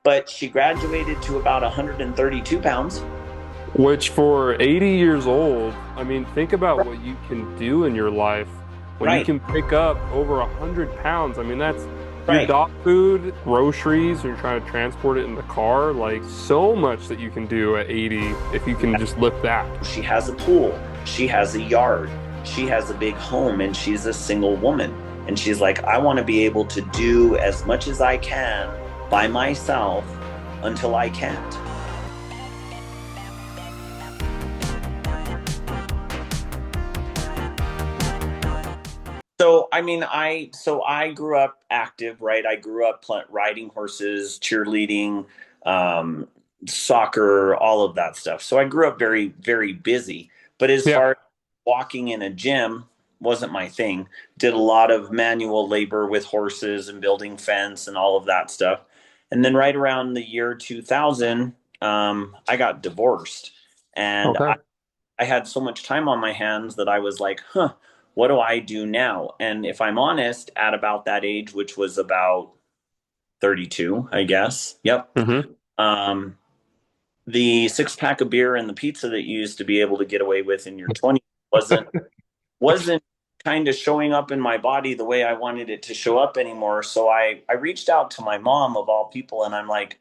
but she graduated to about 132 pounds. Which for 80 years old, I mean, think about what you can do in your life when you Right, can pick up over 100 pounds. I mean, that's your right. dog food, groceries, you're trying to transport it in the car, like so much that you can do at 80 if you can just lift that. She has a pool, she has a yard, she has a big home, and she's a single woman. And she's like, I want to be able to do as much as I can by myself until I can't. So I grew up active, right? I grew up riding horses, cheerleading, um, soccer, all of that stuff. So I grew up very, very busy. But as Yeah. far as walking in a gym wasn't my thing. Did a lot of manual labor with horses and building fence and all of that stuff. And then right around the year 2000, I got divorced, and Okay. I had so much time on my hands that I was like, huh, what do I do now? And if I'm honest, at about that age, which was about 32, I guess. Yep. Hmm. Um, the six pack of beer and the pizza that you used to be able to get away with in your 20s wasn't kind of showing up in my body the way I wanted it to show up anymore. So I reached out to my mom of all people, and I'm like,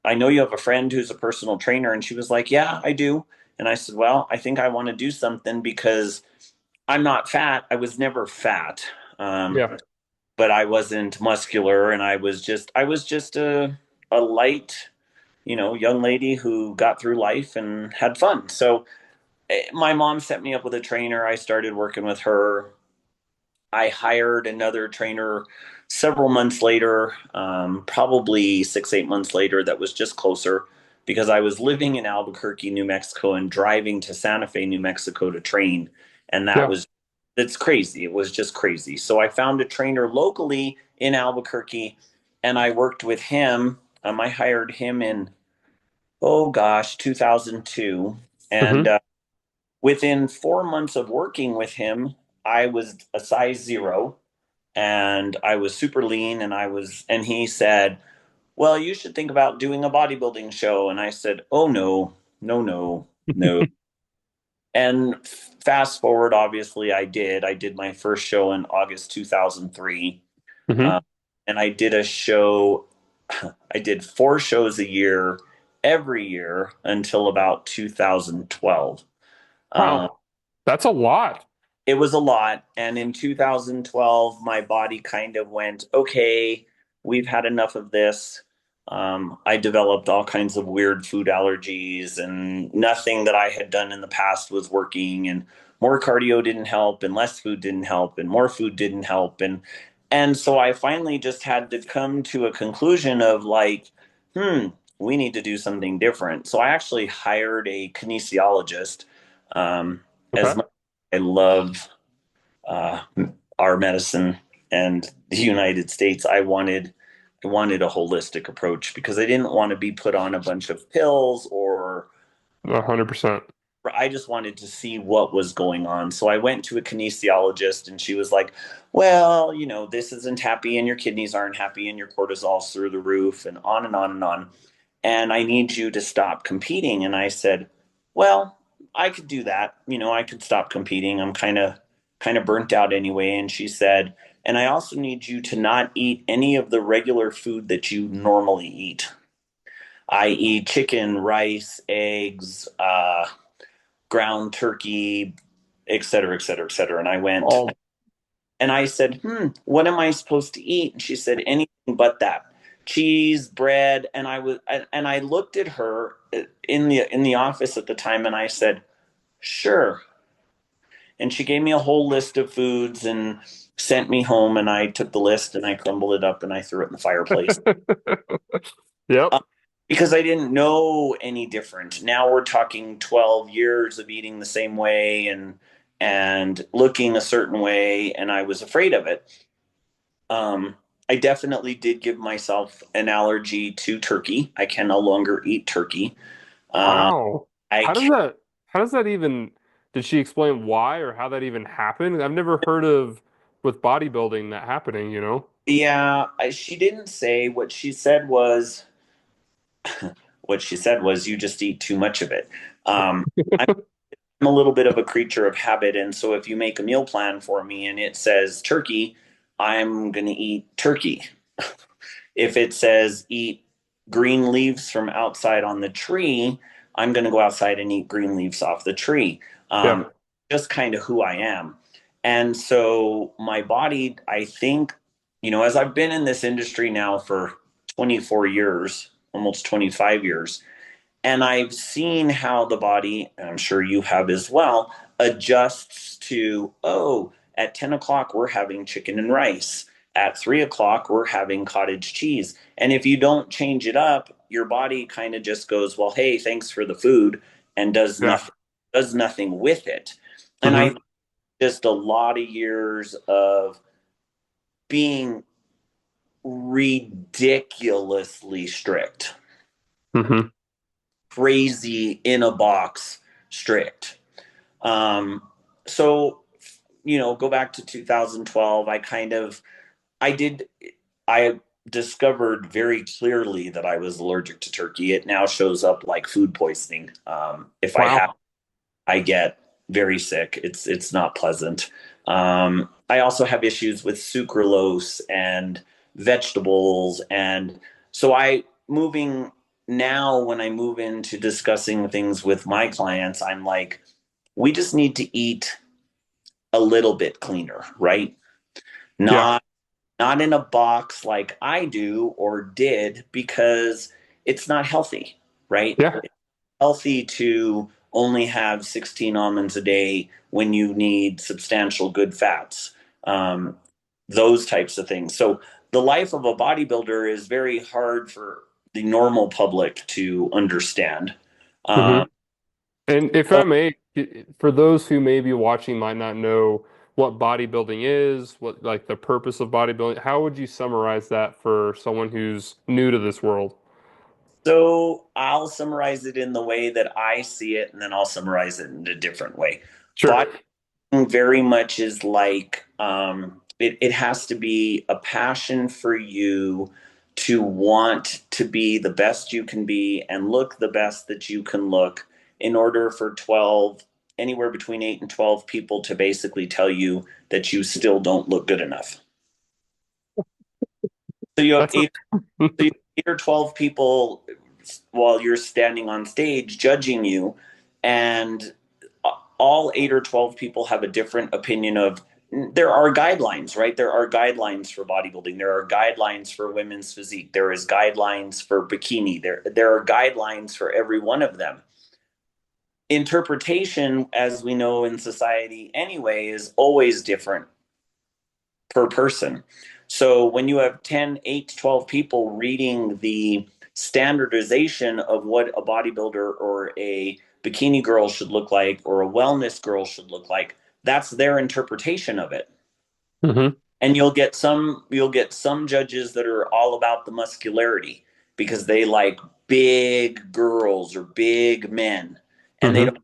I know you have a friend who's a personal trainer. And she was like, yeah, I do. And I said, well, I think I want to do something because I'm not fat. I was never fat. Um, Yeah. but I wasn't muscular, and I was just a light, young lady who got through life and had fun. So my mom set me up with a trainer. I started working with her. I hired another trainer several months later, probably 6, 8 months later, that was just closer because I was living in Albuquerque, New Mexico, and driving to Santa Fe, New Mexico to train. And Yeah. that's crazy. It was just crazy. So I found a trainer locally in Albuquerque, and I worked with him. I hired him in, oh gosh, 2002. And Hmm. within 4 months of working with him, I was a size zero, and I was super lean, and he said, well, you should think about doing a bodybuilding show. And I said, oh no, no, no, no. And fast forward, obviously I did my first show in August 2003. Hmm. uh, and I did a show. I did 4 shows a year every year until about 2012. um, Wow. That's a lot. it was a lot. And in 2012, my body kind of went, okay, we've had enough of this. I developed all kinds of weird food allergies, and nothing that I had done in the past was working. And more cardio didn't help, and less food didn't help, and more food didn't help. And so I finally just had to come to a conclusion of like, hmm, we need to do something different. So I actually hired a kinesiologist. As Okay. much as I love uh, our medicine and the United States, I wanted a holistic approach because I didn't want to be put on a bunch of pills, or 100%. I just wanted to see what was going on. So I went to a kinesiologist, and she was like, well, this isn't happy, and your kidneys aren't happy, and your cortisol's through the roof, and on and on and on. And I need you to stop competing. And I said, well, I could do that. I could stop competing. I'm kind of burnt out anyway. And she said, and I also need you to not eat any of the regular food that you normally eat, i.e., chicken, rice, eggs, ground turkey, et cetera, et cetera, et cetera. And I went, Oh, and I said, what am I supposed to eat? And she said, anything but that. Cheese, bread. And I looked at her in the office at the time, and I said, sure. And she gave me a whole list of foods and sent me home, and I took the list and I crumbled it up and I threw it in the fireplace. yep. Uh, because I didn't know any different. Now we're talking 12 years of eating the same way and looking a certain way, and I was afraid of it. I definitely did give myself an allergy to turkey. I can no longer eat turkey. Uh, Wow. I How does can, that, how does that even, did she explain why or how that even happened? I've never heard of with bodybuilding that happening, you know? Yeah, she didn't say. What she said was you just eat too much of it. Um, I'm a little bit of a creature of habit, and so if you make a meal plan for me and it says turkey, I'm going to eat turkey. If it says eat green leaves from outside on the tree, I'm going to go outside and eat green leaves off the tree. Yeah. Just kind of who I am. And so my body, I think, as I've been in this industry now for 24 years, almost 25 years, and I've seen how the body, and I'm sure you have as well, adjusts to, oh, at 10 o'clock, we're having chicken and rice. At 3 o'clock, we're having cottage cheese. And if you don't change it up, your body kind of just goes, well, hey, thanks for the food, and Yeah. does nothing with it. And I Hmm. just a lot of years of being ridiculously strict, Hmm. crazy in a box strict. Um, so, go back to 2012. I did, I discovered very clearly that I was allergic to turkey. It now shows up like food poisoning. If I have, Wow. I get very sick. It's not pleasant. I also have issues with sucralose and vegetables, and so I moving now when I move into discussing things with my clients, I'm like, we just need to eat a little bit cleaner, right? Yeah. Not not in a box like I do or did because it's not healthy, right? Yeah. It's healthy to only have 16 almonds a day when you need substantial good fats, um, those types of things. So the life of a bodybuilder is very hard for the normal public to understand. Hmm. Um, And if I may, for those who may be watching might not know what bodybuilding is, what like the purpose of bodybuilding, how would you summarize that for someone who's new to this world? So I'll summarize it in the way that I see it, and then I'll summarize it in a different way. Sure. Bodybuilding very much is like it has to be a passion for you to want to be the best you can be and look the best that you can look in order for 12, anywhere between 8 and 12 people to basically tell you that you still don't look good enough. So you have That's eight So you have 8 or 12 people while you're standing on stage judging you, and all 8 or 12 people have a different opinion of. There are guidelines, right? There are guidelines for bodybuilding. There are guidelines for women's physique. There is guidelines for bikini. There are guidelines for every one of them. Interpretation, as we know in society anyway, is always different per person. So when you have 10, 8 to 12 people reading the standardization of what a bodybuilder or a bikini girl should look like or a wellness girl should look like, that's their interpretation of it. hmm And you'll get some judges that are all about the muscularity because they like big girls or big men, and they don't hmm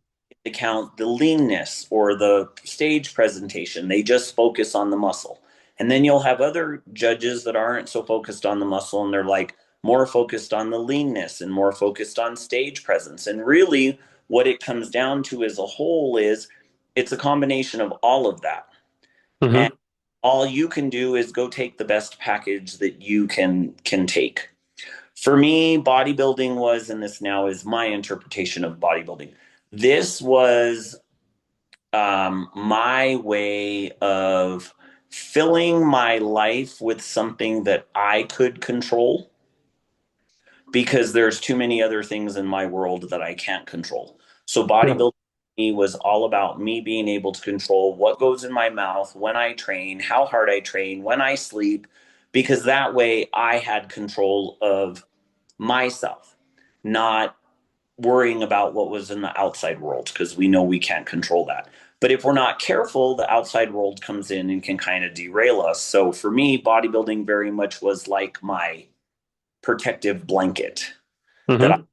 count the leanness or the stage presentation. They just focus on the muscle. And then you'll have other judges that aren't so focused on the muscle, and they're like more focused on the leanness and more focused on stage presence. And really what it comes down to as a whole is it's a combination of all of that. And hmm all you can do is go take the best package that you can take. For me, bodybuilding was, and this now is my interpretation of bodybuilding. This was my way of filling my life with something that I could control because there's too many other things in my world that I can't control. So Yeah. bodybuilding was all about me being able to control what goes in my mouth when I train, how hard I train, when I sleep, because that way I had control of myself, not worrying about what was in the outside world because we know we can't control that. But if we're not careful, the outside world comes in and can kind of derail us. So for me, bodybuilding very much was like my protective blanket that I hmm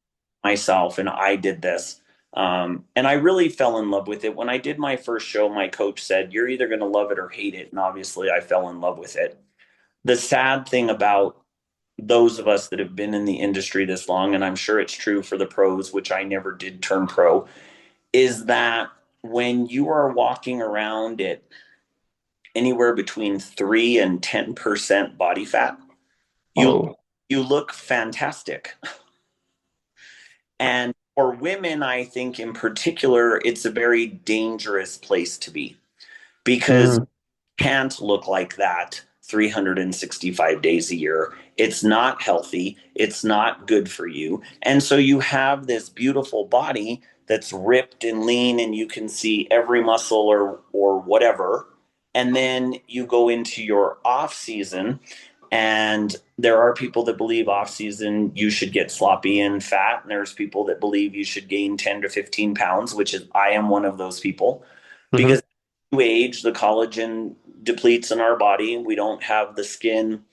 myself and I did this. And I really fell in love with it. When I did my first show, my coach said, "You're either going to love it or hate it." And obviously, I fell in love with it. the sad thing about those of us that have been in the industry this long, and I'm sure it's true for the pros, which I never did turn pro, is that when you are walking around at anywhere between 3 and 10% body fat, you Oh, you look fantastic. And for women, I think in particular, it's a very dangerous place to be because mm, you can't look like that 365 days a year. It's not healthy. It's not good for you. And so you have this beautiful body that's ripped and lean and you can see every muscle or whatever. And then you go into your off season and there are people that believe off season you should get sloppy and fat and there's people that believe you should gain 10 to 15 pounds, which is I am one of those people hmm. because as you age the collagen depletes in our body. We don't have the skin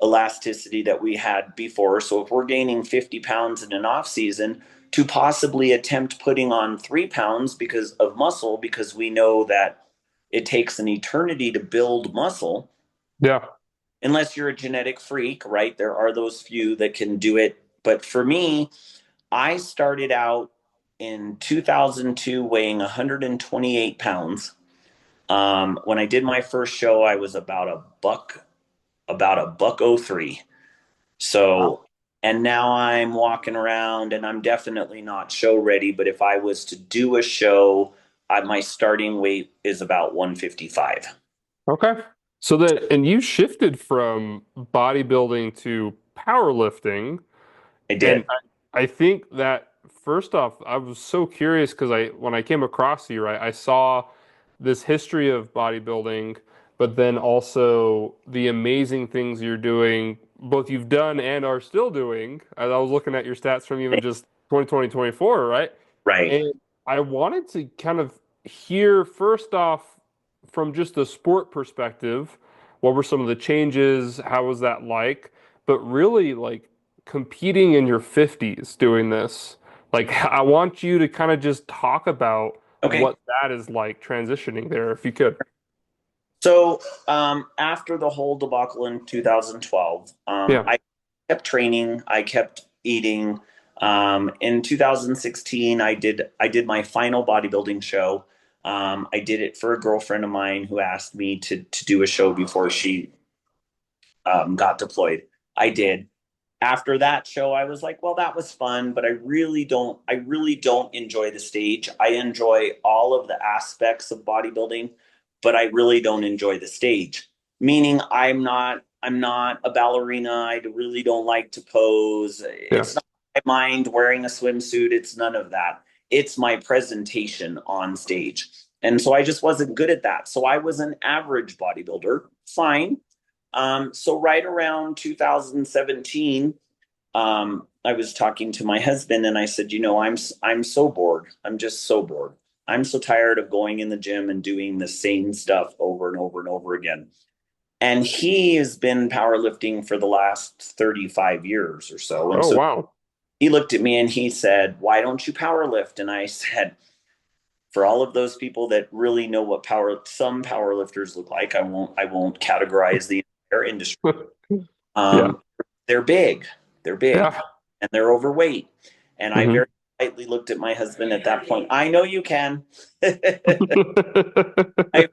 elasticity that we had before. So if we're gaining 50 pounds in an off season, to possibly attempt putting on 3 pounds because of muscle, because we know that it takes an eternity to build muscle, Yeah. unless you're a genetic freak, right? There are those few that can do it. But for me, I started out in 2002 weighing 128 pounds. When I did my first show, I was about a buck oh three. Wow. So, and now I'm walking around and I'm definitely not show ready. But if I was to do a show, my starting weight is about 155. Okay. So then, and you shifted from bodybuilding to powerlifting. I And did. I think that first off, I was so curious because when I came across you, right, I saw this history of bodybuilding, but then also the amazing things you're doing, both you've done and are still doing. As I was looking at your stats from even just 2020, 24, right? Right. And I wanted to kind of hear first off from just a sport perspective, what were some of the changes? How was that like? But really, like competing in your 50s doing this, like I want you to kind of just talk about Okay. what that is like transitioning there, if you could. So after the whole debacle in 2012, Yeah. I kept training. I kept eating. In 2016, I did my final bodybuilding show. I did it for a girlfriend of mine who asked me to do a show before she got deployed. I did. After that show, I was like, well, that was fun, but I really don't enjoy the stage. I enjoy all of the aspects of bodybuilding, but I really don't enjoy the stage. Meaning I'm not a ballerina. I really don't like to pose. Yeah. It's not my mind wearing a swimsuit. It's none of that. It's my presentation on stage. And so I just wasn't good at that. So I was an average bodybuilder, fine. So right around 2017, I was talking to my husband and I said, I'm so bored. I'm just so bored. I'm so tired of going in the gym and doing the same stuff over and over and over again. And he has been powerlifting for the last 35 years or so. And Oh, so wow. he looked at me and he said, "Why don't you powerlift?" And I said, for all of those people that really know what some powerlifters look like, I won't categorize the entire industry. Yeah. Um, they're big, they're big, Yeah. and they're overweight. And I Hmm. very lightly looked at my husband at that point. I know you can. I at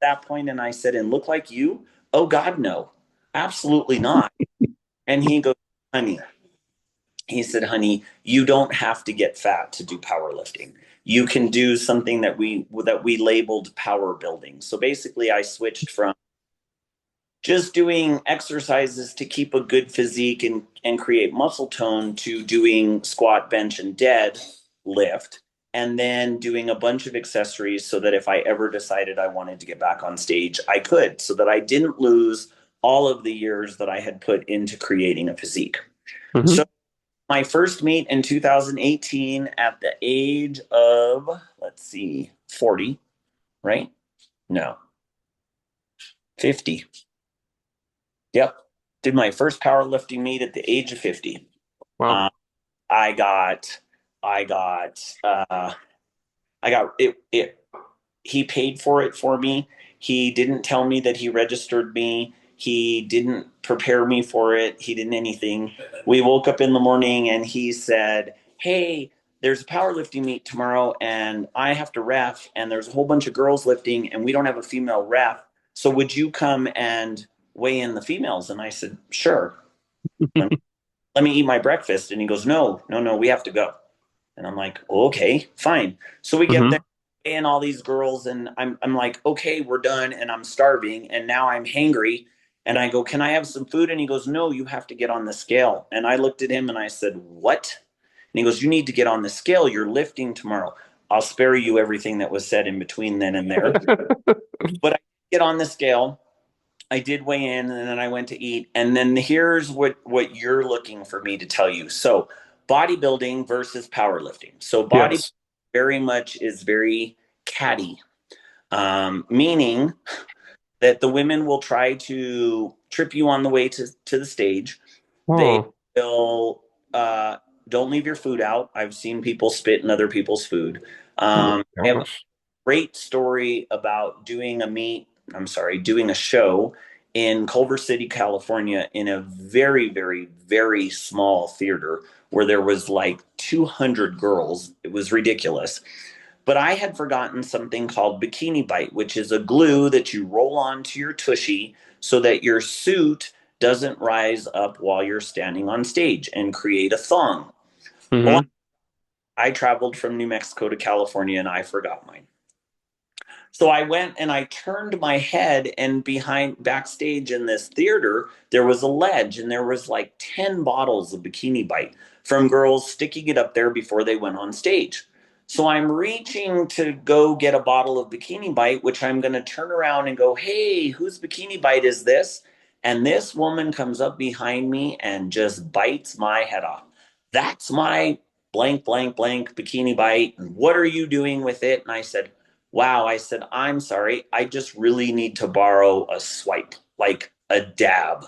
that point, and I said, "And look like you? Oh God, no, absolutely not." And he goes, "Honey," he said, "Honey, you don't have to get fat to do powerlifting. You can do something that we labeled power building." So basically, I switched from just doing exercises to keep a good physique and create muscle tone to doing squat, bench, and dead lift, and then doing a bunch of accessories so that if I ever decided I wanted to get back on stage, I could, so that I didn't lose all of the years that I had put into creating a physique. So Hmm. my first meet in 2018 at the age of, let's see, 40, right? No, 50. Yep. Did my first powerlifting meet at the age of 50. Wow. Um, I got, I got, I got it. He paid for it for me. He didn't tell me that he registered me. He didn't prepare me for it. He didn't anything. We woke up in the morning and he said, "Hey, there's a powerlifting meet tomorrow and I have to ref and there's a whole bunch of girls lifting and we don't have a female ref. So would you come and weigh in the females?" And I said, "Sure. Let let me eat my breakfast." And he goes, "No, no, no, we have to go." And I'm like, "Okay, fine." So we get there Hmm. and all these girls, and I'm like, "Okay, we're done." And I'm starving, and now I'm hangry. And I go, "Can I have some food?" And he goes, "No, you have to get on the scale." And I looked at him and I said, "What?" And he goes, "You need to get on the scale. You're lifting tomorrow." I'll spare you everything that was said in between then and there. But I get on the scale. I did weigh in and then I went to eat. And then here's what you're looking for me to tell you. So, bodybuilding versus powerlifting. So, body Yes. very much is very catty, meaning that the women will try to trip you on the way to the stage. They Oh, will, don't leave your food out. I've seen people spit in other people's food. oh I have gosh. great story about doing a show in Culver City, California, in a very, very, very small theater where there was like 200 girls. It was ridiculous. But I had forgotten something called Bikini Bite, which is a glue that you roll onto your tushy so that your suit doesn't rise up while you're standing on stage and create a thong. Well, Hmm. I traveled from New Mexico to California and I forgot mine. So I went and I turned my head, and behind backstage in this theater, there was a ledge and there was like 10 bottles of Bikini Bite from girls sticking it up there before they went on stage. So I'm reaching to go get a bottle of Bikini Bite, which I'm going to turn around and go, "Hey, whose Bikini Bite is this?" And this woman comes up behind me and just bites my head off. "That's my blank, blank, blank Bikini Bite. And what are you doing with it?" And I said, "Wow." I said, "I'm sorry. I just really need to borrow a swipe, like a dab."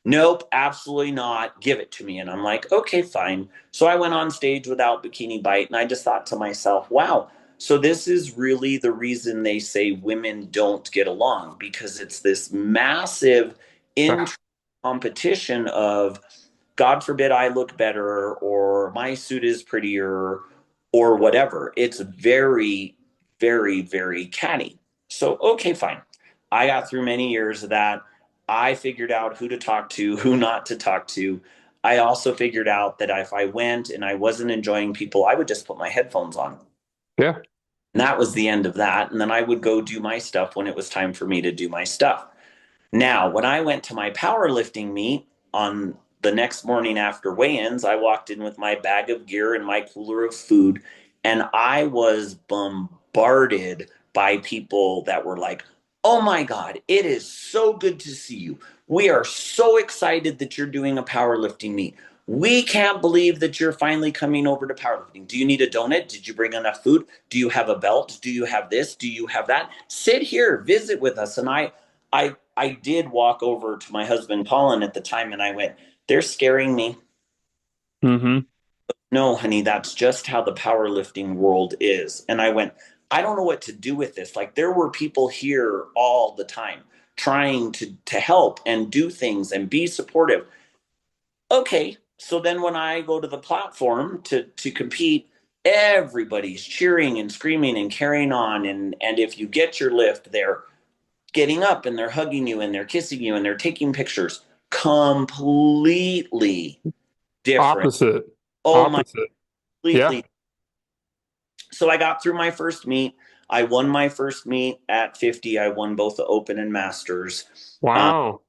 "Nope, absolutely not. Give it to me." And I'm like, "Okay, fine." So I went on stage without Bikini Bite, and I just thought to myself, wow, so this is really the reason they say women don't get along, because it's this massive Ah, competition of, God forbid I look better or my suit is prettier or whatever. It's very, very, very catty. So, okay, fine. I got through many years of that. I figured out who to talk to, who not to talk to. I also figured out that if I went and I wasn't enjoying people, I would just put my headphones on. yeah. And that was the end of that. And then I would go do my stuff when it was time for me to do my stuff. Now, when I went to my powerlifting meet on the next morning after weigh-ins, I walked in with my bag of gear and my cooler of food, and I was bombarded by people that were like, "Oh my God, it is so good to see you. We are so excited that you're doing a powerlifting meet. We can't believe that you're finally coming over to powerlifting. Do you need a donut? Did you bring enough food? Do you have a belt? Do you have this? Do you have that? Sit here, visit with us." And I did walk over to my husband Colin at the time and I went, "They're scaring me." Hmm. "No, honey, that's just how the powerlifting world is." And I went, "I don't know what to do with this." Like, there were people here all the time trying to help and do things and be supportive. Okay, so then when I go to the platform to compete, everybody's cheering and screaming and carrying on, and if you get your lift, they're getting up and they're hugging you and they're kissing you and they're taking pictures. Completely different. Opposite. Oh my, Opposite. Yeah. completely. So I got through my first meet. I won my first meet at 50. I won both the Open and Masters. Um, Wow.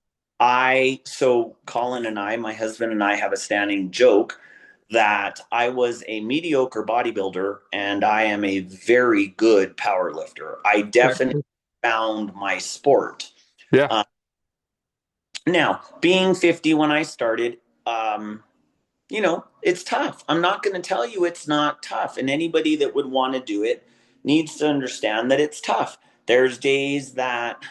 so Colin and I, my husband and I, have a standing joke that I was a mediocre bodybuilder and I am a very good power lifter. I definitely found my sport. Yeah. Uh, Now, being 50 when I started, um, it's tough. I'm not going to tell you it's not tough. And anybody that would want to do it needs to understand that it's tough. There's days that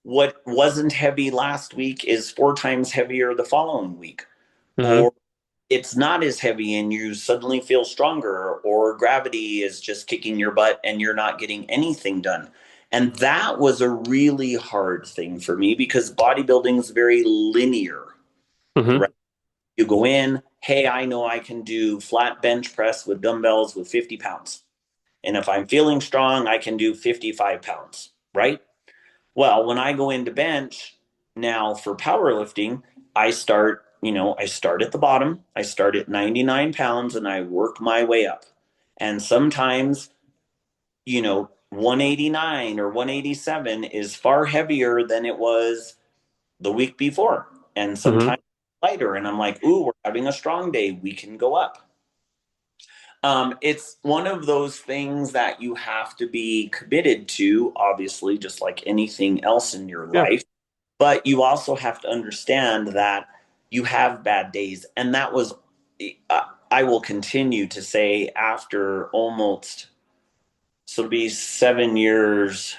what wasn't heavy last week is 4 times heavier the following week. Hmm. Or it's not as heavy and you suddenly feel stronger, or gravity is just kicking your butt and you're not getting anything done. And that was a really hard thing for me because bodybuilding is very linear, right? Hmm. You go in, hey, I know I can do flat bench press with dumbbells with 50 pounds. And if I'm feeling strong, I can do 55 pounds, right? Well, when I go into bench now for powerlifting, I start at the bottom. I start at 99 pounds and I work my way up. And sometimes, 189 or 187 is far heavier than it was the week before. And Hmm. sometimes lighter. And I'm like, ooh, we're having a strong day. We can go up. It's one of those things that you have to be committed to, obviously, just like anything else in your Yeah. life. But you also have to understand that you have bad days. And that was, I will continue to say, after almost, so it'll be 7 years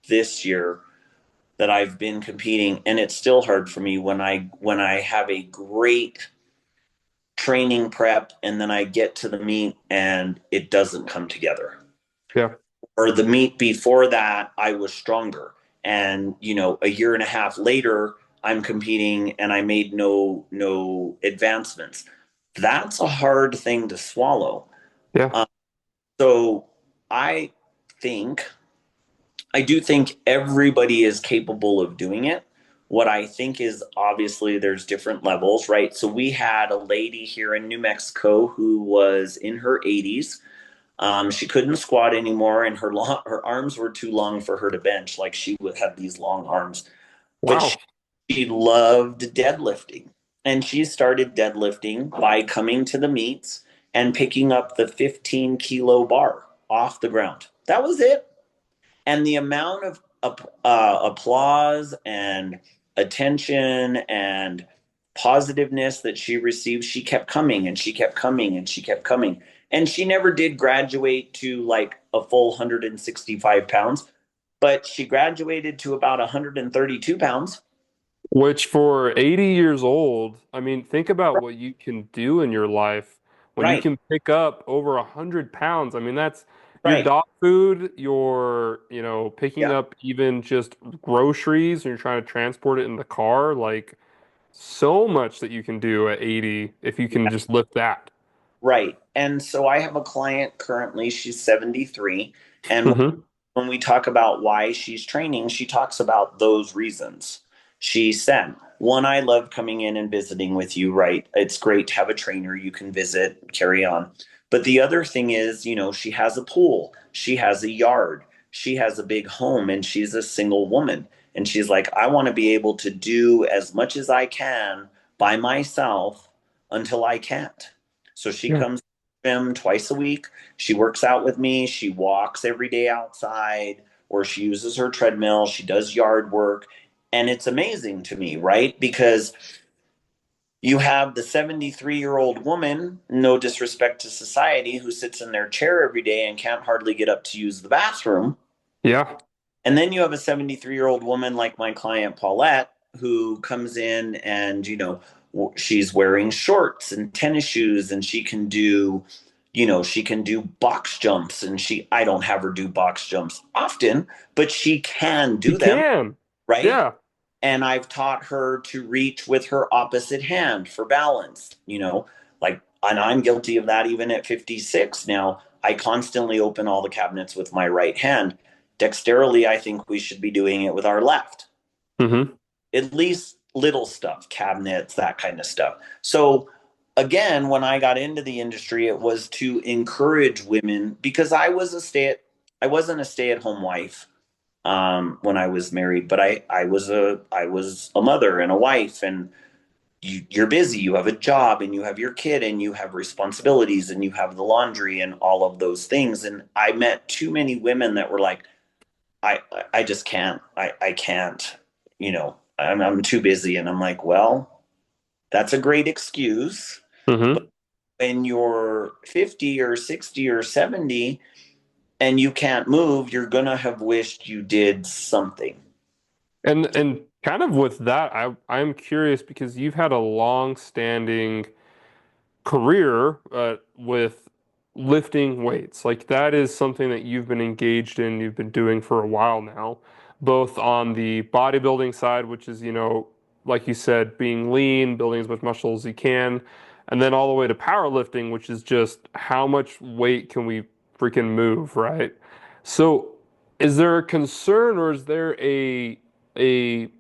this year that I've been competing. And it's still hard for me when I have a great training prep and then I get to the meet and it doesn't come together. Yeah. Or the meet before that, I was stronger. And, a year and a half later, I'm competing and I made no advancements. That's a hard thing to swallow. Yeah. Um, so I think I do think everybody is capable of doing it. What I think is obviously there's different levels, right? So we had a lady here in New Mexico who was in her 80s. She couldn't squat anymore, and her arms were too long for her to bench. Like she would have these long arms, but Wow. she loved deadlifting, and she started deadlifting by coming to the meets and picking up the 15-kilo bar off the ground. That was it. And the amount of applause and attention and positiveness that she received, she kept coming and she kept coming and she kept coming. And she never did graduate to like a full 165 pounds, but she graduated to about 132 pounds. Which for 80 years old, I mean, think about what you can do in your life when you Right, can pick up over 100 pounds. I mean, that's your right. dog food, picking Yeah. up even just groceries and you're trying to transport it in the car. Like, so much that you can do at 80 if you can just lift that. Right. And so I have a client currently, she's 73. And Hmm. when we talk about why she's training, she talks about those reasons. She said, one, I love coming in and visiting with you, right? It's great to have a trainer you can visit, carry on. But the other thing is, she has a pool, she has a yard, she has a big home, and she's a single woman. And she's like, I want to be able to do as much as I can by myself until I can't. So she Yeah. comes to the gym twice a week. She works out with me. She walks every day outside, or she uses her treadmill. She does yard work. And it's amazing to me, right? Because you have the 73-year-old woman, no disrespect to society, who sits in their chair every day and can't hardly get up to use the bathroom. Yeah. And then you have a 73-year-old woman like my client Paulette, who comes in and, she's wearing shorts and tennis shoes and she can do box jumps. And I don't have her do box jumps often, but she can You do them, can. right? Yeah. And I've taught her to reach with her opposite hand for balance, like, and I'm guilty of that even at 56 now. I constantly open all the cabinets with my right hand. Dexterily, I think we should be doing it with our left. Hmm. At least little stuff, cabinets, that kind of stuff. So, again, when I got into the industry, it was to encourage women because I wasn't a stay-at-home wife when I was married, but I was a mother and a wife, and you're busy. You have a job, and you have your kid, and you have responsibilities, and you have the laundry, and all of those things. And I met too many women that were like, I just can't. I can't. I'm too busy, and I'm like, well, that's a great excuse. But Hmm. when you're 50 or 60 or 70 and you can't move, you're gonna have wished you did something. And kind of with that, I'm curious because you've had a long-standing career with lifting weights. Like that is something that you've been engaged in, you've been doing for a while now, both on the bodybuilding side, which is, like you said, being lean, building as much muscle as you can, and then all the way to powerlifting, which is just how much weight can we freaking move, right? So, is there a concern or is there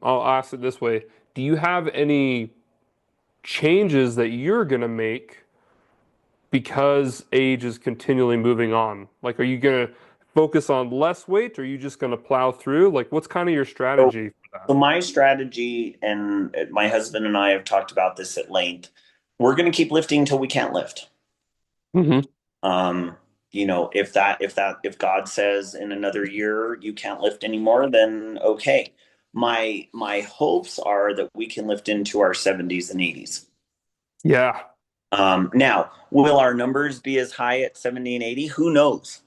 I'll ask it this way, do you have any changes that you're going to make because age is continually moving on? Like, are you going to focus on less weight or are you just going to plow through? Like, what's kind of your So, strategy for so that? my strategy, and my husband and I have talked about this at length. We're going to keep lifting until we can't lift. Hmm. Um, if God says in another year you can't lift anymore, then okay. My hopes are that we can lift into our 70s and 80s. Yeah. Now, will our numbers be as high at 70 and 80? Who knows?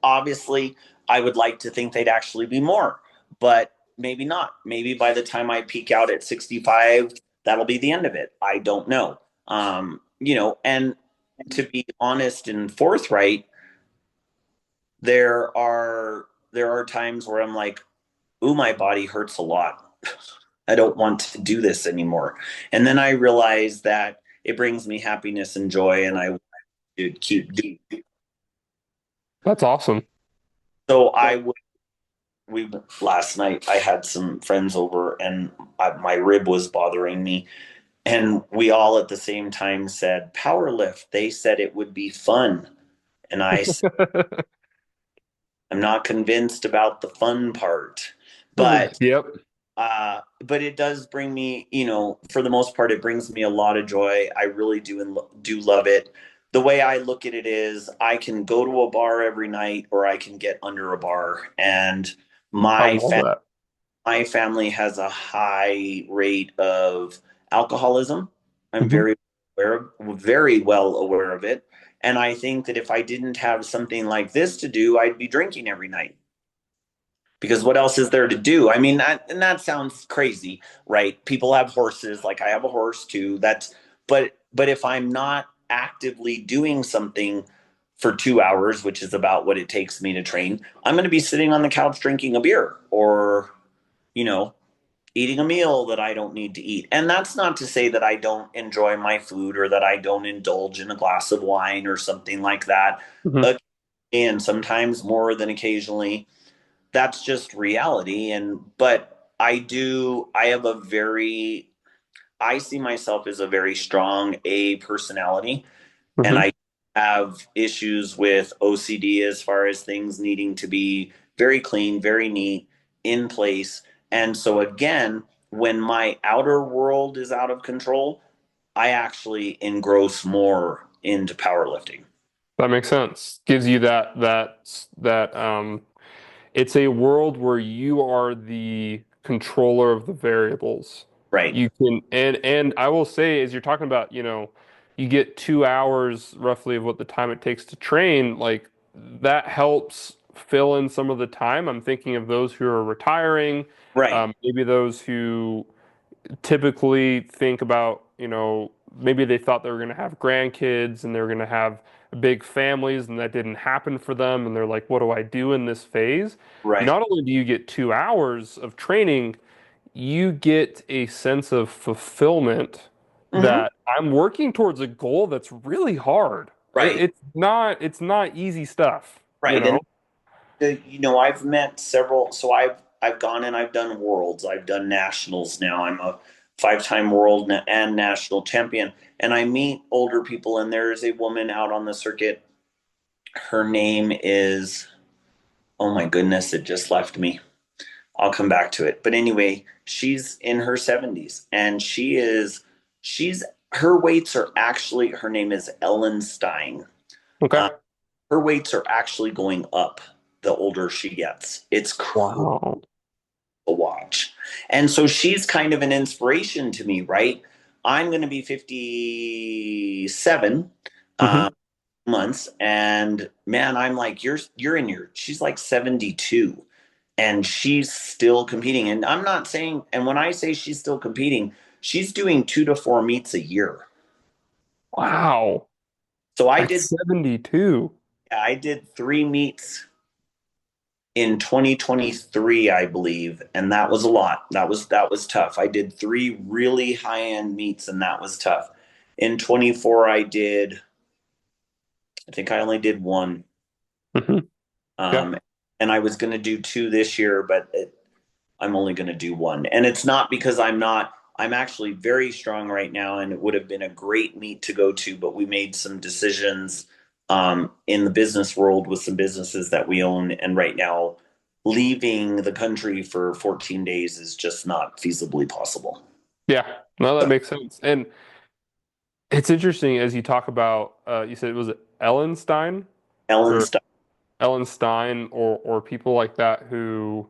Obviously, I would like to think they'd actually be more, but maybe not. Maybe by the time I peak out at 65, that'll be the end of it. I don't know. And to be honest and forthright, there are times where I'm like, ooh, my body hurts a lot. I don't want to do this anymore. And then I realize that it brings me happiness and joy, and I want to keep doing it. That's awesome. So I would. We last night I had some friends over, and my rib was bothering me, and we all at the same time said power lift. They said it would be fun, and I said I'm not convinced about the fun part, but Yep. but it does bring me, for the most part, it brings me a lot of joy. I really do love it. The way I look at it is, I can go to a bar every night, or I can get under a bar. And I my love fa- that. my family has a high rate of alcoholism. I'm Hmm. very well aware of it. And I think that if I didn't have something like this to do, I'd be drinking every night, because what else is there to do? I mean, and that sounds crazy, right? People have horses, like I have a horse too. But if I'm not actively doing something for 2 hours, which is about what it takes me to train, I'm going to be sitting on the couch drinking a beer, or you know eating a meal that I don't need to eat. And that's not to say that I don't enjoy my food, or that I don't indulge in a glass of wine or something like that. Hmm. And sometimes more than occasionally, that's just reality. And but I have a very I see myself as a very strong A personality, and Hmm. I have issues with OCD, as far as things needing to be very clean, very neat, in place. And so again, when my outer world is out of control, I actually engross more into powerlifting. That makes sense. Gives you that it's a world where you are the controller of the variables. Right. You can, and I will say, as you're talking about, you get 2 hours roughly of what the time it takes to train, like that helps fill in some of the time. I'm thinking of those who are retiring, Right. maybe those who typically think about, maybe they thought they were going to have grandkids and they were going to have big families and that didn't happen for them. And they're like, what do I do in this phase? Right. Not only do you get 2 hours of training, you get a sense of fulfillment Mm-hmm. that I'm working towards a goal that's really hard. Right. It's not easy stuff, you Right. And know? I've met several. So I've gone and I've done worlds. I've done nationals now. I'm a five-time world and national champion. And I meet older people, and there's a woman out on the circuit. Her name is, oh my goodness, it just left me. I'll come back to it. But anyway, she's in her 70s, and she's her weights are actually, her name is Ellen Stein. Uh, Okay. her weights are actually going up the older she gets. It's cool Wow. to watch. And so she's kind of an inspiration to me, right? I'm going to be 57 Hmm. months, and man, I'm like, you're in your. She's like 72, and she's still competing. And I'm not saying, and when I say she's still competing, she's doing 2 to 4 meets a year. Wow. So At 72. I did 3 meets in 2023, I believe, and that was a lot. That was tough. I did 3 really high-end meets, and that was tough. In 24, I think I only did one. Hmm. Yeah. Um, and I was going to do two this year, but I'm only going to do one. And it's not because I'm not, I'm actually very strong right now, and it would have been a great meet to go to, but we made some decisions in the business world with some businesses that we own. And right now, leaving the country for 14 days is just not feasibly possible. Yeah. No, that makes sense. And it's interesting as you talk about, you said, was it Ellenstein Ellen or stuff. Ellen Stein or people like that who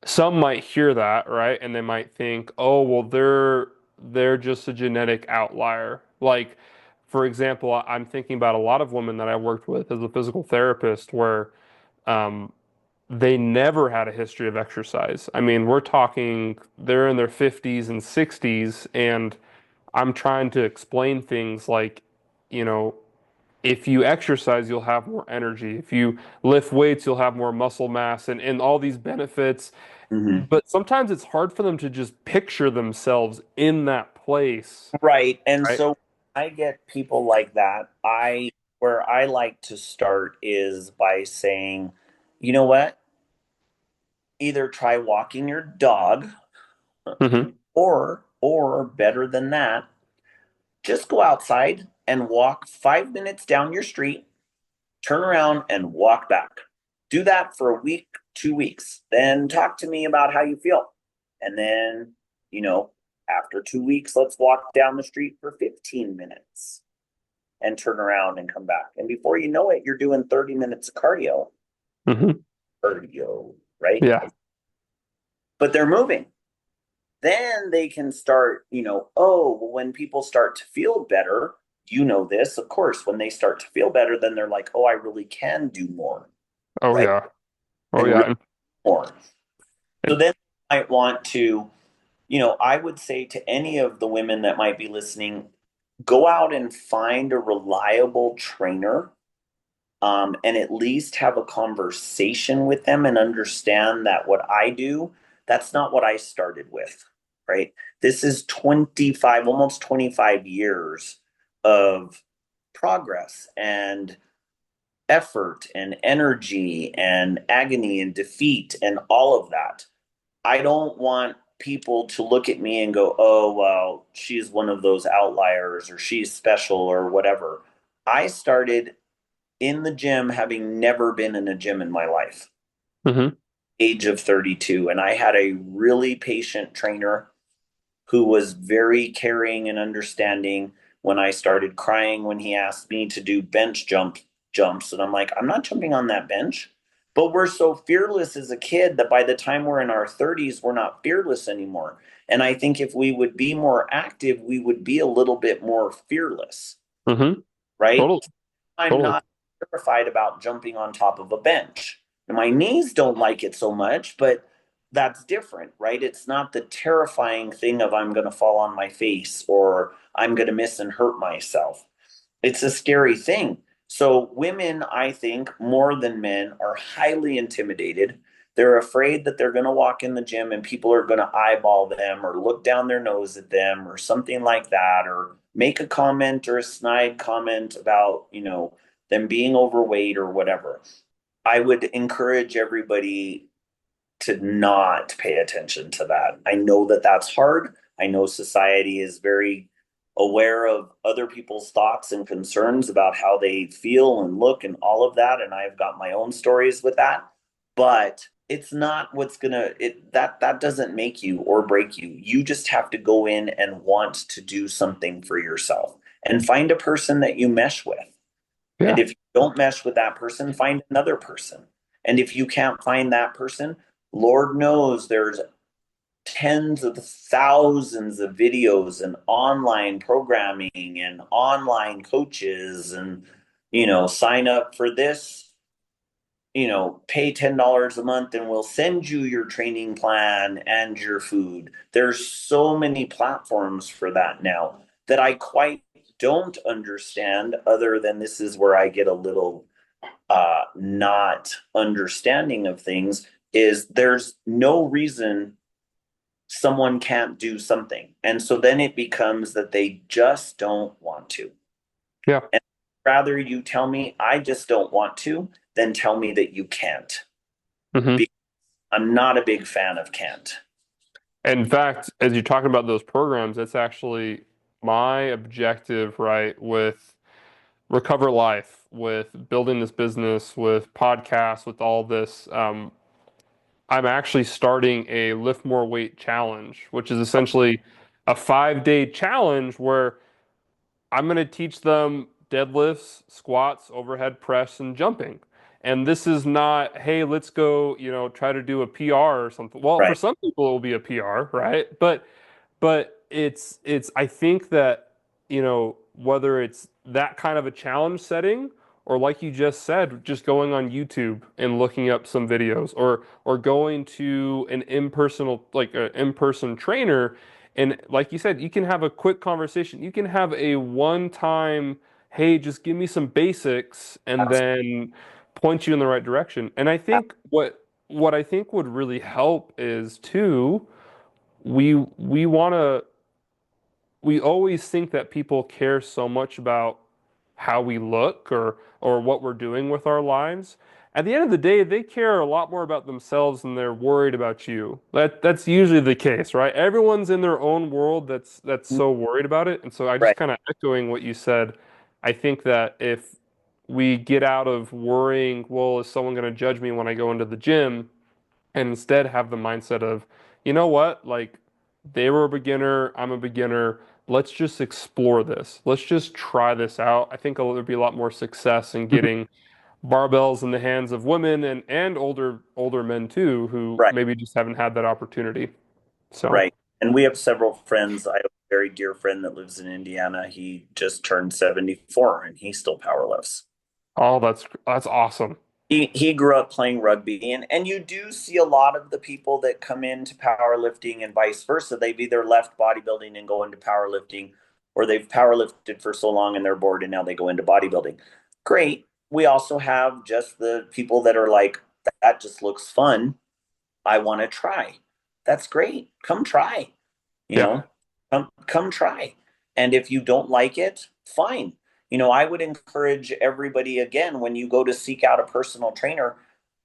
some might hear that, right? And they might think, oh, well, they're just a genetic outlier. Like, for example, I'm thinking about a lot of women that I worked with as a physical therapist where um, they never had a history of exercise. I mean, we're talking they're in their 50s and 60s, and I'm trying to explain things like, you know, if you exercise, you'll have more energy. If you lift weights, you'll have more muscle mass and all these benefits. Mhm. But sometimes it's hard for them to just picture themselves in that place, Right. And right? so I get people like that. Where I like to start is by saying, you know what? Either try walking your dog, Hmm. or better than that, just go outside and walk 5 minutes down your street, turn around and walk back. Do that for a week, 2 weeks. Then talk to me about how you feel. And then, you know, after 2 weeks, let's walk down the street for 15 minutes and turn around and come back. And before you know it, you're doing 30 minutes of Hmm. cardio, right? Yeah. But they're moving. Then they can start, oh, well, when people start to feel better, this, of course, when they start to feel better, then they're like, oh, I really can do more, Oh right? yeah. Oh And really yeah. more. So And, then I might want to, I would say to any of the women that might be listening, go out and find a reliable trainer, and at least have a conversation with them and understand that what I do, that's not what I started with, right? This is 25, almost 25 years of progress and effort and energy and agony and defeat and all of that. I don't want people to look at me and go, oh, well, she's one of those outliers or she's special or whatever. I started in the gym having never been in a gym in my life, hmm. age of 32. And I had a really patient trainer who was very caring and understanding when I started crying when he asked me to do jumps. And I'm like, I'm not jumping on that bench. But we're so fearless as a kid that by the time we're in our 30s, we're not fearless anymore. And I think if we would be more active, we would be a little bit more fearless, Hmm. right? Totally. I'm Totally. not terrified about jumping on top of a bench. And my knees don't like it so much, but that's different, right? It's not the terrifying thing of I'm going to fall on my face or I'm going to miss and hurt myself. It's a scary thing. So, women, I think, more than men, are highly intimidated. They're afraid that they're going to walk in the gym and people are going to eyeball them or look down their nose at them or something like that, or make a comment or a snide comment about, them being overweight or whatever. I would encourage everybody to not pay attention to that. I know that that's hard. I know society is very aware of other people's thoughts and concerns about how they feel and look and all of that. And I've got my own stories with that. But it's not what's gonna it that doesn't make you or break you. You just have to go in and want to do something for yourself and find a person that you mesh with. And Yeah. if you don't mesh with that person, find another person. And if you can't find that person, Lord knows there's tens of thousands of videos and online programming and online coaches and sign up for this, pay $10 a month and we'll send you your training plan and your food. There's so many platforms for that now that I quite don't understand, other than this is where I get a little not understanding of things, is there's no reason someone can't do something. And so then it becomes that they just don't want to. Yeah. And rather you tell me I just don't want to than tell me that you can't. Hmm. Because I'm not a big fan of can't. In fact, as you're talking about those programs, that's actually my objective, right, with Recover Life, with building this business, with podcasts, with all this. I'm actually starting a lift more weight challenge, which is essentially a 5 day challenge where I'm going to teach them deadlifts, squats, overhead press, and jumping. And this is not, hey, let's go, try to do a PR or something. Well, for Right. some people it will be a PR, right? But it's I think that, whether it's that kind of a challenge setting or like you just said, just going on YouTube and looking up some videos or going to an impersonal like an in-person trainer and like you said, you can have a quick conversation. You can have a one-time, hey, just give me some basics and then point you in the right direction. And I think what I think would really help is too, we want to we always think that people care so much about how we look or what we're doing with our lives. At the end of the day, they care a lot more about themselves than they're worried about you. That's usually the case, right? Everyone's in their own world that's so worried about it. And so I just Right. kind of echoing what you said, I think that if we get out of worrying, well, is someone going to judge me when I go into the gym? And instead have the mindset of, you know what, like they were a beginner, I'm a beginner. Let's just explore this. Let's just try this out. I think there'll be a lot more success in Mhm. getting barbells in the hands of women and older men too, who Right. maybe just haven't had that opportunity. So, Right. And we have several friends. I have a very dear friend that lives in Indiana. He just turned 74 and he still power lifts. oh, that's awesome. He grew up playing rugby, and you do see a lot of the people that come into powerlifting and vice versa. They've either left bodybuilding and go into powerlifting, or they've powerlifted for so long and they're bored and now they go into bodybuilding. Great. We also have just the people that are like, that just looks fun. I want to try. That's great. Come try. you Yeah. know come try. And if you don't like it, fine. I would encourage everybody, again, when you go to seek out a personal trainer,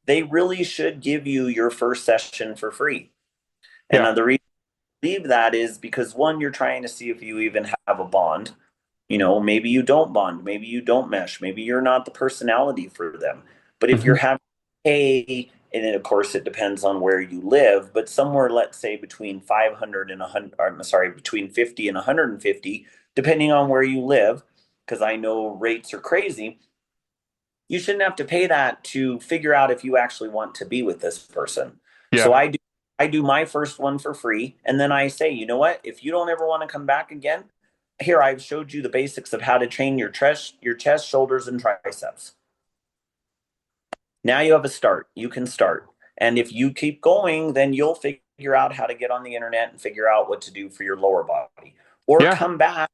they really should give you your first session for free. And Yeah. the reason I believe that is because, one, you're trying to see if you even have a bond. Maybe you don't bond, maybe you don't mesh, maybe you're not the personality for them. But if you're Hmm. having a, and then of course it depends on where you live, but somewhere, let's say between 500 and 100, I'm sorry, between 50 and 150, depending on where you live, because I know rates are crazy. You shouldn't have to pay that to figure out if you actually want to be with this person. So Yeah. I do my first one for free, and then I say, you know what? If you don't ever want to come back again, here I've showed you the basics of how to train your chest, shoulders, and triceps. Now you have a start. You can start. And if you keep going, then you'll figure out how to get on the internet and figure out what to do for your lower body. Or Yeah. come back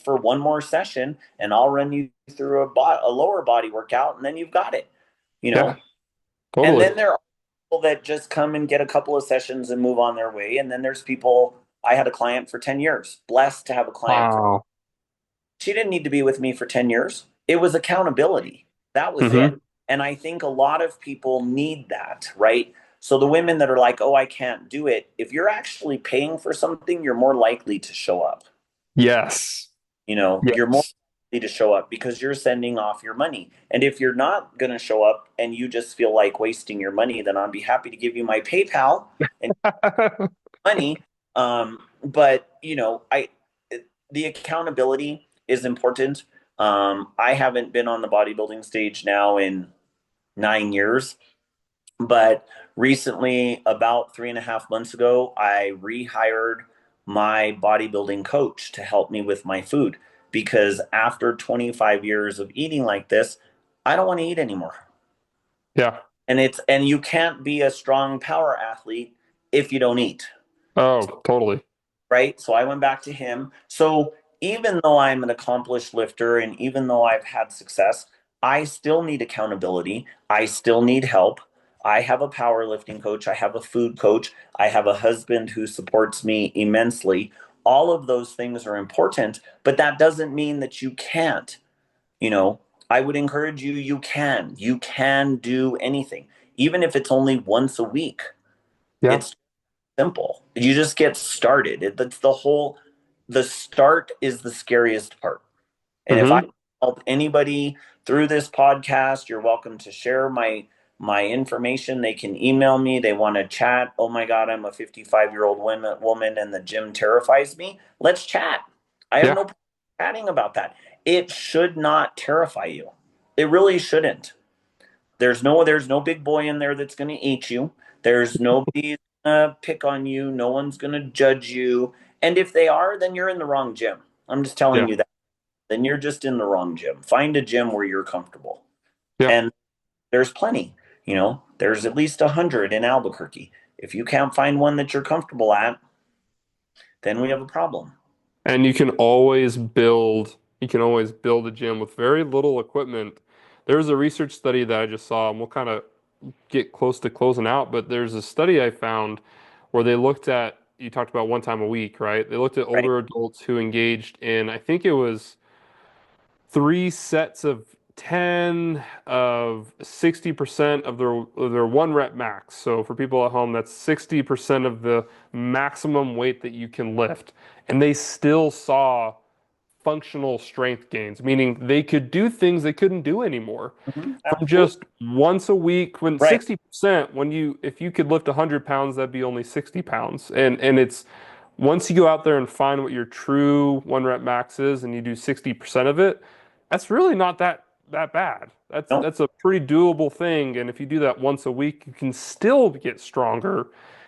for one more session and I'll run you through a lower body workout, and then you've got it, you Yeah. know? And Totally. then there are people that just come and get a couple of sessions and move on their way. And then there's people, I had a client for 10 years, blessed to have a client for, Wow. she didn't need to be with me for 10 years. It was accountability. That was Hmm. it. And I think a lot of people need that, right? So the women that are like, oh, I can't do it, if you're actually paying for something, you're more likely to show up. Yes. You're more Yes. likely to show up because you're sending off your money. And if you're not going to show up and you just feel like wasting your money, then I'd be happy to give you my PayPal and money. But the accountability is important. I haven't been on the bodybuilding stage now in 9 years, but recently, about 3.5 months ago, I rehired my bodybuilding coach to help me with my food, because after 25 years of eating like this, I don't want to eat anymore. Yeah. And you can't be a strong power athlete if you don't eat. Oh, totally. Right? So I went back to him. So even though I'm an accomplished lifter and even though I've had success, I still need accountability. I still need help. I have a powerlifting coach. I have a food coach. I have a husband who supports me immensely. All of those things are important, but that doesn't mean that you can't. You know, I would encourage you, you can do anything, even if it's only once a week. Yeah. It's simple. You just get started. That's the start is the scariest part. And if I Hmm. help anybody through this podcast, you're welcome to share my information. They can email me. They want to chat. Oh my God, I'm a 55-year-old woman and the gym terrifies me. Let's chat. I have Yeah. no problem chatting about that. It should not terrify you. It really shouldn't. There's no big boy in there that's going to eat you. There's nobody gonna pick on you. No one's going to judge you. And if they are, then you're in the wrong gym. I'm just telling Yeah. you that. Then you're just in the wrong gym. Find a gym where you're comfortable. Yeah. And there's plenty. There's at least 100 in Albuquerque. If you can't find one that you're comfortable at, then we have a problem. And you can always build a gym with very little equipment. There's a research study that I just saw, and we'll kind of get close to closing out, but there's a study I found where they looked at, you talked about one time a week, right? They looked at Right. older adults who engaged in, I think it was 3 sets of 10 of 60% of their one rep max. So for people at home, that's 60% of the maximum weight that you can lift. And they still saw functional strength gains, meaning they could do things they couldn't do anymore. From Absolutely. just once a week, when Right. 60%, if you could lift 100 pounds, that'd be only 60 pounds. And it's once you go out there and find what your true one rep max is and you do 60% of it, that's really not that bad. That's No. that's a pretty doable thing. And if you do that once a week, you can still get stronger.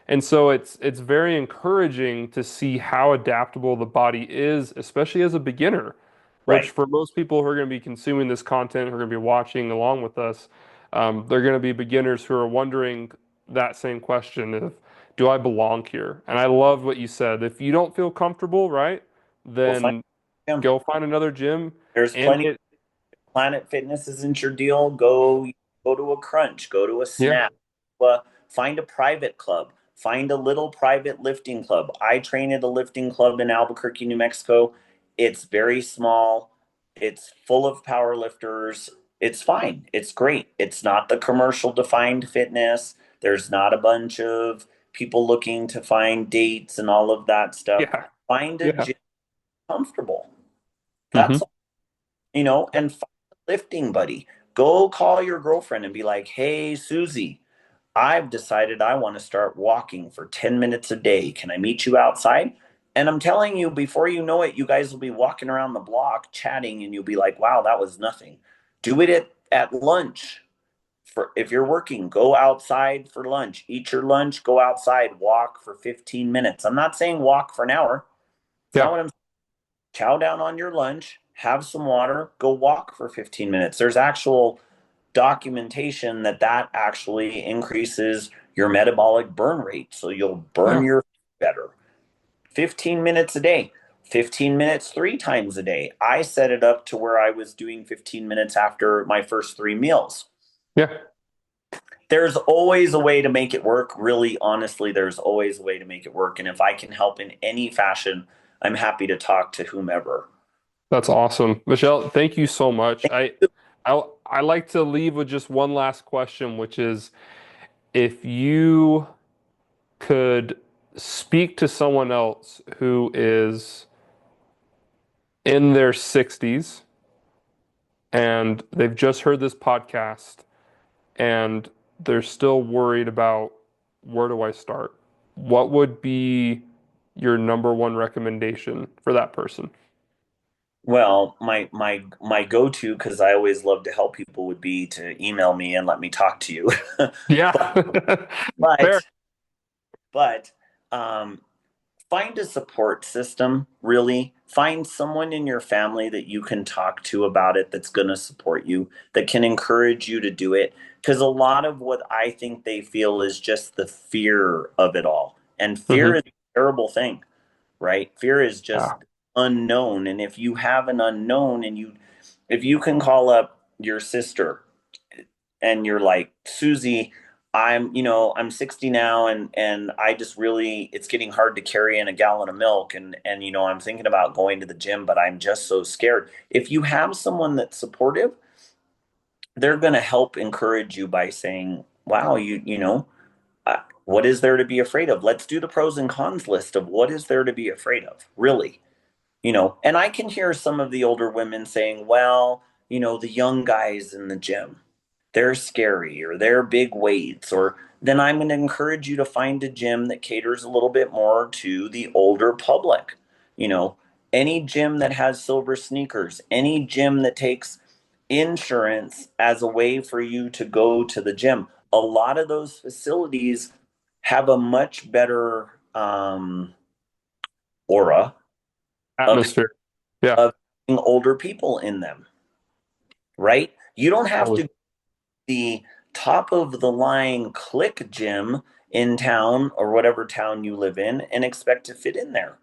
And so it's very encouraging to see how adaptable the body is, especially as a beginner, which Right. for most people who are going to be consuming this content, who are going to be watching along with us, they're going to be beginners who are wondering that same question of, do I belong here? And I love what you said. If you don't feel comfortable, right, We'll find then him. go find another gym. There's And plenty. it, Planet Fitness isn't your deal, go to a Crunch, go to a yeah, Snap, find a private club, find a little private lifting club. I train at a lifting club in Albuquerque, New Mexico. It's very small. It's full of power lifters. It's fine. It's great. It's not the commercial defined fitness. There's not a bunch of people looking to find dates and all of that stuff. yeah, Find a yeah. gym comfortable. Hmm. That's and find a lifting buddy. Go call your girlfriend and be like, hey, Susie, I've decided I want to start walking for 10 minutes a day. Can I meet you outside? And I'm telling you, before you know it, you guys will be walking around the block chatting and you'll be like, wow, that was nothing. Do it at lunch. For if you're working, go outside for lunch. Eat your lunch, go outside, walk for 15 minutes. I'm not saying walk for an hour. It's not Yeah. what I'm chow down on your lunch, have some water, go walk for 15 minutes. There's actual documentation that actually increases your metabolic burn rate. So you'll burn Yeah. your better. 15 minutes a day, 15 minutes 3 times a day. I set it up to where I was doing 15 minutes after my first 3 meals. Yeah. There's always a way to make it work. Really, honestly, there's always a way to make it work. And if I can help in any fashion, I'm happy to talk to whomever. That's awesome. Michelle, thank you so much. I like to leave with just one last question, which is if you could speak to someone else who is in their 60s and they've just heard this podcast and they're still worried about where do I start? What would be your number one recommendation for that person? Well, my go-to, because I always love to help people, would be to email me and let me talk to you. But Yeah. Fair. but but um, find a support system. Really, find someone in your family that you can talk to about it. That's going to support you. That can encourage you to do it. Because a lot of what I think they feel is just the fear of it all, and fear Hmm. is a terrible thing, right? Fear is just Yeah. unknown. And if you have an unknown and if you can call up your sister and you're like, Susie, I'm 60 now and I just really, it's getting hard to carry in a gallon of milk and I'm thinking about going to the gym, but I'm just so scared. If you have someone that's supportive, they're going to help encourage you by saying, wow, what is there to be afraid of? Let's do the pros and cons list of what is there to be afraid of, really. And I can hear some of the older women saying, well, the young guys in the gym, they're scary or they're big weights, or then I'm going to encourage you to find a gym that caters a little bit more to the older public. You know, any gym that has silver sneakers, any gym that takes insurance as a way for you to go to the gym. A lot of those facilities have a much better aura of Atmosphere. Yeah, of having older people in them, right? You don't have totally. to the top of the line click gym in town or whatever town you live in and expect to fit in there.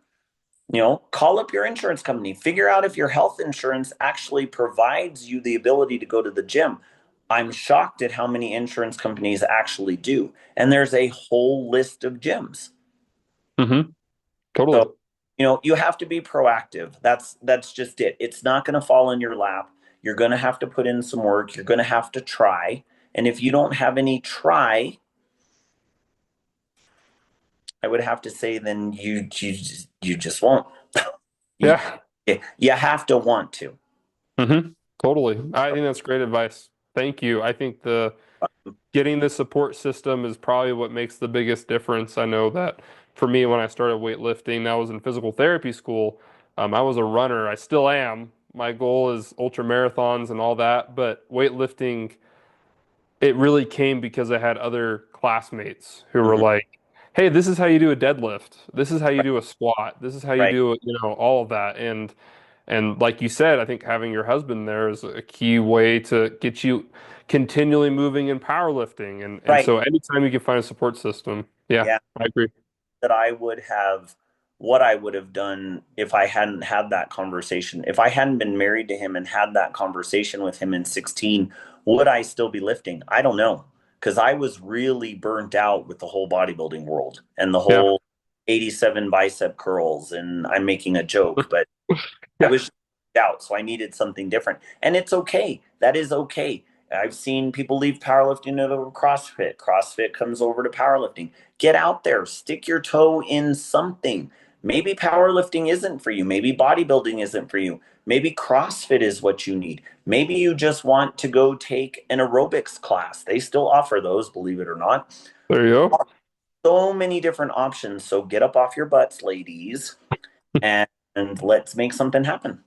Call up your insurance company, figure out if your health insurance actually provides you the ability to go to the gym. I'm shocked at how many insurance companies actually do. And there's a whole list of gyms. Hmm. Totally. So, you have to be proactive. That's just it. It's not going to fall in your lap. You're going to have to put in some work. You're going to have to try. And if you don't have any try, I would have to say then you just won't. You, Yeah. you have to want to. Hmm. Totally. I think that's great advice. Thank you. I think the getting the support system is probably what makes the biggest difference. I know that for me, when I started weightlifting, I was in physical therapy school. I was a runner. I still am. My goal is ultra marathons and all that, but weightlifting, it really came because I had other classmates who were Mhm. like, "Hey, this is how you do a deadlift. This is how you Right, do a squat. This is how you right, do, all of that." And like you said, I think having your husband there is a key way to get you continually moving in powerlifting. And right. so anytime you can find a support system, yeah, Yeah. I agree. That I would have what I would have done if I hadn't had that conversation. If I hadn't been married to him and had that conversation with him in 16, would I still be lifting? I don't know. Because I was really burnt out with the whole bodybuilding world and the Yeah. whole 87 bicep curls. And I'm making a joke, but I Yeah. was out, so I needed something different. And it's okay. That is okay. I've seen people leave powerlifting to go to CrossFit. CrossFit comes over to powerlifting. Get out there, stick your toe in something. Maybe powerlifting isn't for you. Maybe bodybuilding isn't for you. Maybe CrossFit is what you need. Maybe you just want to go take an aerobics class. They still offer those, believe it or not. There you go. So many different options. So get up off your butts, ladies, and, and let's make something happen.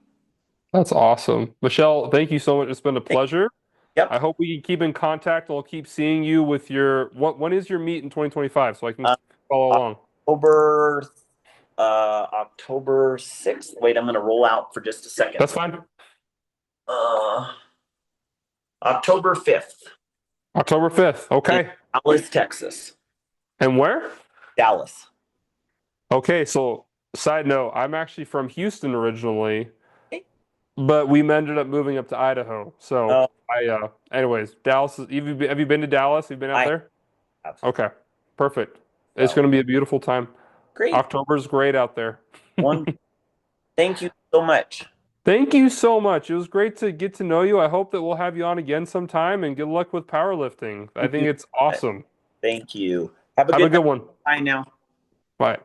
That's awesome. Michelle, thank you so much. It's been a pleasure. Yep. I hope we can keep in contact. I'll keep seeing you with when is your meet in 2025 so I can Uh, follow along. October October 6th. Wait, I'm gonna roll out for just a second. That's fine. Uh October 5th October 5th. in Okay. Dallas, Texas. And where? Dallas. Okay, so side note, I'm actually from Houston originally, Okay. but we ended up moving up to Idaho. So Uh, anyways, Dallas have you been to Dallas? Have you been out I there? have. Okay, perfect. It's So going to be a beautiful time. great. October's great out there. One. Thank you so much. Thank you so much. It was great to get to know you. I hope that we'll have you on again sometime and good luck with powerlifting. I You think do. it's awesome. Thank you. Have a Have a good night. good one. Bye now. Bye.